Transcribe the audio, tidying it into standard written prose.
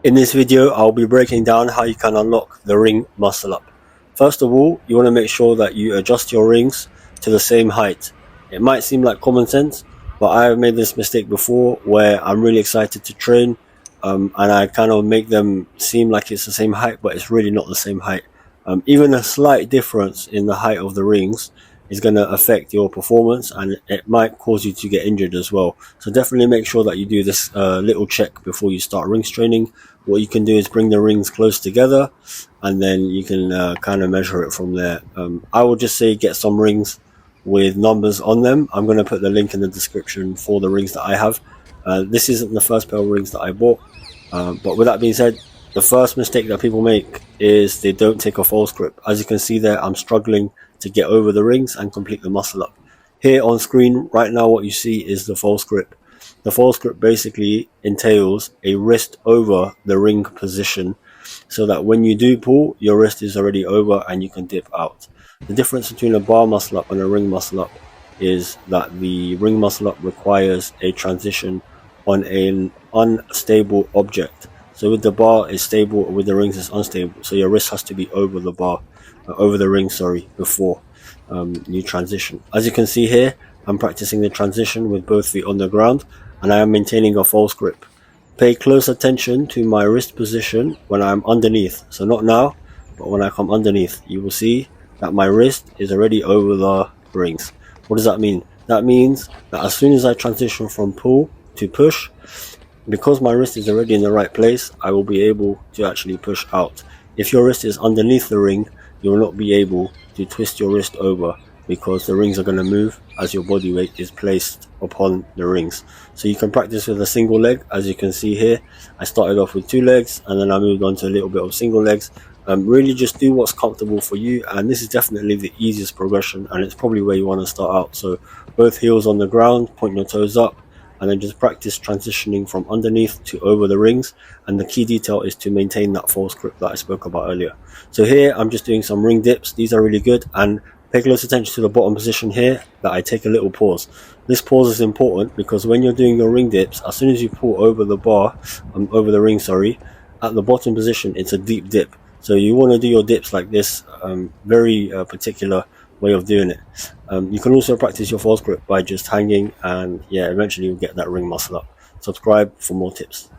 In this video, I'll be breaking down how you can unlock the ring muscle up. First of all, you want to make sure that you adjust your rings to the same height. It might seem like common sense, but I have made this mistake before where I'm really excited to train and I kind of make them seem like it's the same height, but it's really not the same height. Even a slight difference in the height of the rings is going to affect your performance, and it might cause you to get injured as well. So definitely make sure that you do this little check before you start rings training. What you can do is bring the rings close together, and then you can kind of measure it from there. I would just say get some rings with numbers on them. I'm going to put the link in the description for the rings that I have. This isn't the first pair of rings that I bought, but with that being said, the first mistake that people make is they don't take a false grip. As you can see there, I'm struggling to get over the rings and complete the muscle up. Here on screen right now, what you see is the false grip. The false grip basically entails a wrist over the ring position, so that when you do pull, your wrist is already over and you can dip out. The difference between a bar muscle up and a ring muscle up is that the ring muscle up requires a transition on an unstable object. So with the bar it's stable, with the rings it's unstable. So your wrist has to be over the bar, over the ring, sorry, before you transition. As you can see here, I'm practicing the transition with both feet on the ground, and I am maintaining a false grip. Pay close attention to my wrist position when I'm underneath. So not now, but when I come underneath, you will see that my wrist is already over the rings. What does that mean? That means that as soon as I transition from pull to push, because my wrist is already in the right place, I will be able to actually push out. If your wrist is underneath the ring, you will not be able to twist your wrist over, because the rings are going to move as your body weight is placed upon the rings. So you can practice with a single leg. As you can see here, I started off with 2 legs and then I moved on to a little bit of single legs. Really just do what's comfortable for you, and this is definitely the easiest progression, and it's probably where you want to start out. So both heels on the ground, point your toes up, and then just practice transitioning from underneath to over the rings. And the key detail is to maintain that false grip that I spoke about earlier. So here I'm just doing some ring dips. These are really good, and pay close attention to the bottom position here, that I take a little pause. This pause is important because when you're doing your ring dips, as soon as you pull over the bar, over the ring, sorry, at the bottom position it's a deep dip. So you want to do your dips like this, very particular way of doing it. You can also practice your false grip by just hanging, and yeah, eventually you'll get that ring muscle up. Subscribe for more tips.